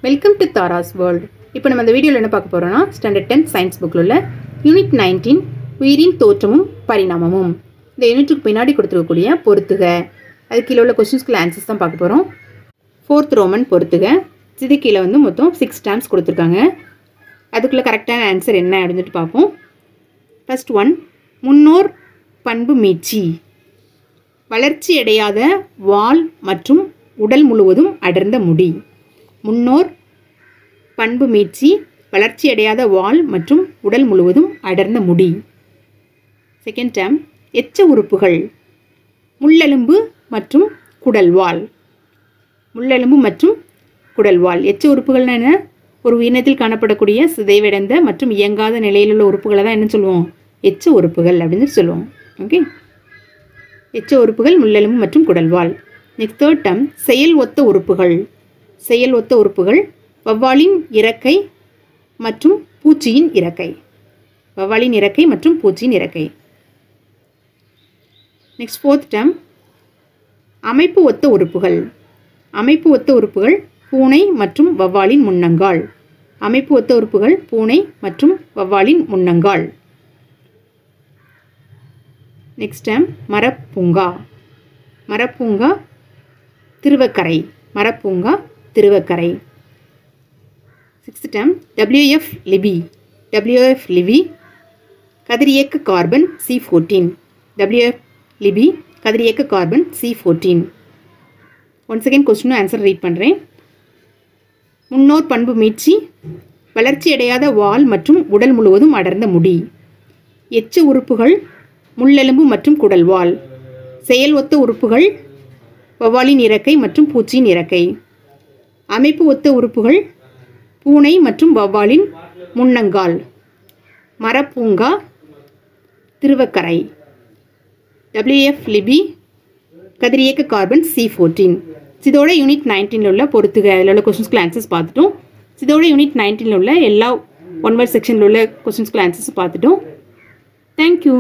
Welcome to Tara's world. இப்போ நம்ம இந்த வீடியோவில் என்ன பார்க்க போகிறோம்னா ஸ்டாண்டர்ட் 10 சயின்ஸ் புக்கில் உள்ள யூனிட் 19 உயிரின் தோற்றமும் பரிணாமமும். இந்த யூனிட்டுக்கு பின்னாடி கொடுத்துருக்கக்கூடிய பொறுத்துக, அது கீழே உள்ள கொஸ்டின்ஸ்க்குள்ள ஆன்சர்ஸ் தான் பார்க்க போகிறோம். 4th ரோமன் பொறுத்துக, இது கீழே வந்து மொத்தம் 6 டேர்ம்ஸ் கொடுத்துருக்காங்க. அதுக்குள்ளே கரெக்டான ஆன்சர் என்ன அப்படின்ட்டு பார்ப்போம். ஃபர்ஸ்ட் ஒன், முன்னோர் பண்பு மீட்சி. வளர்ச்சி அடையாத வால் மற்றும் உடல் முழுவதும் அடர்ந்த முடி. முன்னோர் பண்பு மீட்சி, வளர்ச்சி அடையாத வால் மற்றும் உடல் முழுவதும் அடர்ந்த முடி. செகண்ட் டேர்ம், எச்ச உறுப்புகள். முள்ளெலும்பு மற்றும் குடல்வால். முள்ளெலும்பு மற்றும் குடல்வால். எச்ச உறுப்புகள்னா என்ன? ஒரு உயிரினத்தில் காணப்படக்கூடிய சிதைவடைந்த மற்றும் இயங்காத நிலையில் உள்ள உறுப்புகளை தான் என்ன சொல்லுவோம்? எச்ச உறுப்புகள் அப்படின்னு சொல்லுவோம். ஓகே, எச்ச உறுப்புகள் முள்ளெலும்பு மற்றும் குடல்வால். நெக்ஸ்ட் தேர்ட் டேர்ம், செயல் ஒத்த உறுப்புகள். செயல் ஒத்த உறுப்புகள் வவ்வாலின் இறக்கை மற்றும் பூச்சியின் இறக்கை. வவ்வாலின் இறக்கை மற்றும் பூச்சியின் இறக்கை. நெக்ஸ்ட் ஃபோர்த் டேர்ம், அமைப்பு ஒத்த உறுப்புகள். அமைப்பு ஒத்த உறுப்புகள் பூனை மற்றும் வவ்வாலின் முன்னங்கால். அமைப்பு ஒத்த உறுப்புகள் பூனை மற்றும் வவ்வாலின் முன்னங்கால். நெக்ஸ்ட் டேர்ம், மரப்பூங்கா. மரப்பூங்கா திருவக்கரை. மரப்பூங்கா Thiruvakkarai. Sixth term, WF Libby. WF லிபி கதிரியக்க கார்பன் C14. WF லிபி கதிரியக்க carbon C14. One second question answer read பண்ணுறேன். முன்னோர் பண்பு மீட்சி, வளர்ச்சி அடையாத வால் மற்றும் உடல் முழுவதும் அடர்ந்த முடி. எச்ச உறுப்புகள் முள்ளெலும்பு மற்றும் குடல்வால். செயல் ஒத்த உறுப்புகள் வவ்வாலின் இறக்கை மற்றும் பூச்சியின் இறக்கை. அமைப்பு ஒத்த உறுப்புகள் பூனை மற்றும் வவ்வாலின் முன்னங்கால். மரப்பூங்கா திருவக்கரை. WF லிபி கதிரியக்க கார்பன் C14. இதோட யூனிட் 19 உள்ள பொறுத்துக, அதில் உள்ள கொஸ்டின்ஸ்க்கு ஆன்சர்ஸ் பார்த்துட்டோம். இதோட யூனிட் 19 உள்ள எல்லா 1 வேர்ட் செக்ஷனில் உள்ள கொஸ்டின்ஸ்க்கு ஆன்சர்ஸ் பார்த்துட்டோம். தேங்க்யூ.